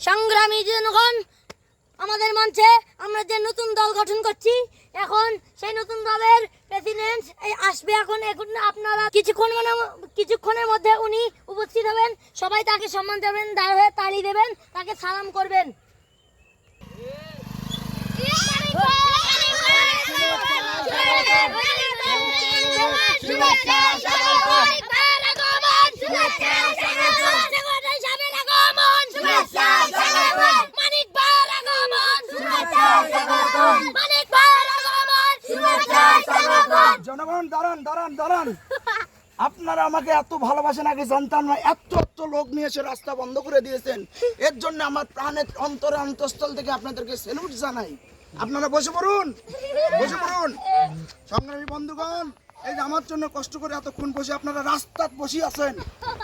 সংগ্রামী জনগণ, আমাদের মঞ্চে আমরা যে নতুন দল গঠন করছি, এখন সেই নতুন দলের প্রেসিডেন্ট আসবে। এখন আপনারা কিছুক্ষণের মধ্যে উনি উপস্থিত হবেন। সবাই তাকে সম্মান দেবেন, দাঁড় হয়ে তালি দেবেন, তাকে সালাম করবেন। জনগণ দাঁড়ান দাঁড়ান দাঁড়ান, আপনারা আমাকে এত ভালোবাসেন আগে জানতাম না। এত এত লোক নিয়ে এসে রাস্তা বন্ধ করে দিয়েছেন, এর জন্য আমার প্রাণের অন্তরে অন্তঃস্থল থেকে আপনাদেরকে স্যালুট জানাই। আপনারা বসে পড়ুন, বসে পড়ুন। সংগ্রামী বন্ধুগণ, এই যে আমার জন্য কষ্ট করে এতক্ষণ বসে আপনারা রাস্তায় বসে আছেন,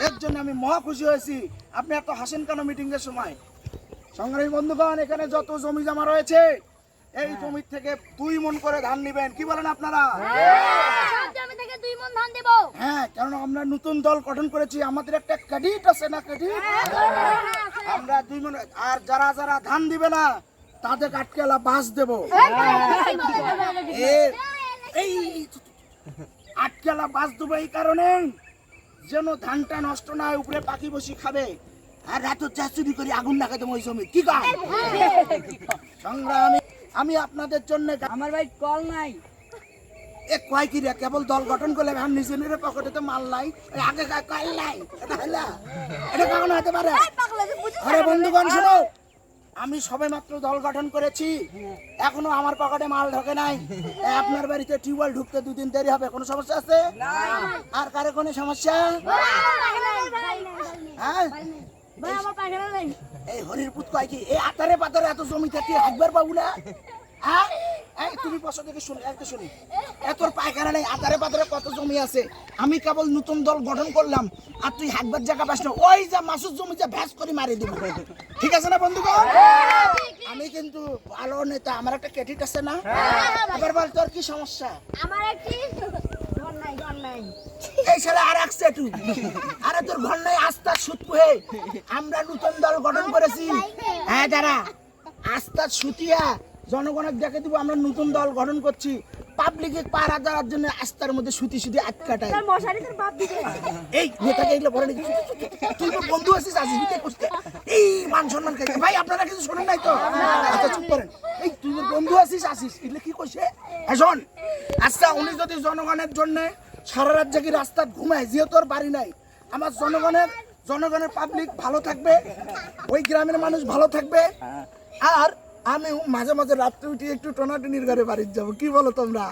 এর জন্য আমি মহা খুশি হয়েছি। আপনি এত হাসেন কেন মিটিং এর সময়? সংগ্রামী বন্ধুগণ, এখানে যত জমি জমা রয়েছে, এই জমি থেকে 2 মণ করে ধান নেবেন। কি বলেন আপনারা? হ্যাঁ, কারণ আমরা নতুন দল গঠন করেছি, আমাদের একটা ক্রেডিট আছে না? ক্রেডিট আমরা 2 মণ। আর যারা যারা ধান দিবে না তাদের আটকেলা বাস দেব। এই আটকেলা বাস দেবো এই কারণে যেন ধানটা নষ্ট না হয়, উপরে পাখি বসি খাবে। আর রাত চুরি করে আগুন লাগাই দেবো ওই জমি। কি কাজ? সংগ্রামী, আমি আপনাদের জন্য, আমার ভাই কল নাই, এ কয় কি রে, কেবল দল গঠন করলে নিজে নিজের পকেটে তো মাল নাই, আগে কল নাই, এটা হলো, এটা কখনো হতে পারে? আরে বন্ধুগণ শোনো, আমি সবে মাত্র দল গঠন করেছি, এখনো আমার পকেটে মাল ঢোকে নাই। আপনার বাড়িতে টিউবওয়েল ঢুকতে 2 দিন দেরি হবে, কোনো সমস্যা আছে? আর কারো কোনো সমস্যা? হ্যাঁ, এই হরির পুত কয় কি, এই আতারে পাতারে এত জমি থাকি একবার পাবো না? হ্যাঁ, তুমি বসো দেখে শুনি, একটা শুনি। তোর পায়খানা নেই, আতারে পাতারে কত জমি আছে। আমি কেবল নতুন দল গঠন করলাম, আর তুই হাঁকবার জায়গা পাস না। ওই যে মাসুর জমি যে ভ্যাস করে মারি দিব। ঠিক আছে না বন্ধুগণ? আমি কিন্তু ভালো নেতা, আমার একটা ক্রেডিট আছে না? এবার বল, তোর কি সমস্যা? আমার একটি ঘর নাই। এই ছেলে আর একশো একটু, আরে তোর ঘর নাই, আস্থা সুতপুহে আমরা নতুন দল গঠন করেছি। হ্যাঁ, যারা আস্থা সুতিয়া জনগণের দেখে দিব, আমরা নতুন দল গঠন করছি। পাবলিকে পাড়া দেওয়ার জন্য আস্থার মধ্যে সুতি সুতি আটকাটাই। এই নেতাকে এগুলো বলে নাকি? তুই তো বন্ধু আছিস, আসিস করতে, এই মান সম্মান খাইতে। ভাই আপনারা কিছু শোনেন নাই তো? আচ্ছা চুপ করেন। এই তুই তো বন্ধু আছিস, আসিস, এগুলো কি করছে? শোন, আচ্ছা উনি যদি জনগণের জন্য সারা রাত জাগি রাস্তা ঘুমায়, যেহেতু ওর বাড়ি নাই, আমার জনগণের পাবলিক ভালো থাকবে, ওই গ্রামের মানুষ ভালো থাকবে। আর আমি মাঝে মাঝে রাত্রে উঠে একটু টোনাটুনির ঘরে বাড়ি যাবো। কি বলো তোমরা?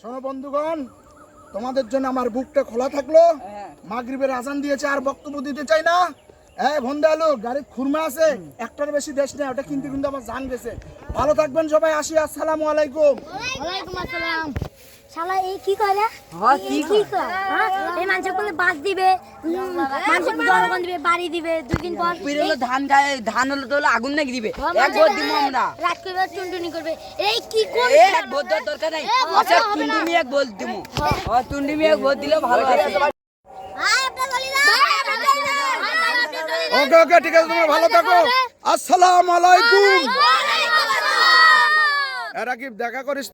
শোনো বন্ধুগণ, তোমাদের জন্য আমার বুকটা খোলা থাকলো। মাগরিবের আজান দিয়েছে, আর বক্তব্য দিতে চাই না। ভন্ডালু গাড়ির খুরমা আছে, একটার বেশি দেশ নেই, ওটা কিনতে কিন্তু আমার জান গেছে। ভালো থাকবেন সবাই, আসি। আসসালামু আলাইকুম। ওয়ালাইকুম আসসালাম। শালা এই কি করে? কি করে? এই মানুষ বলে বাস দিবে, মানুষ জনগণ দিবে, বাড়ি দিবে, 2 দিন পর হলো ধান হলো তো আগুন নাকি দিবে, এক ভোট দিব আমরা, রাত করবে, টুনটুনি করবে। এই কি কোন এক ভোট দেওয়ার দরকার নাই। আচ্ছা টুন্ডুমি এক ভোট দিব, টুন্ডুমি এক ভোট দিলে ভালো আছে। ওকে ওকে, ঠিক আছে, তোমরা ভালো থাকো। আসসালামু আলাইকুম। এরা কি দেখা করিস?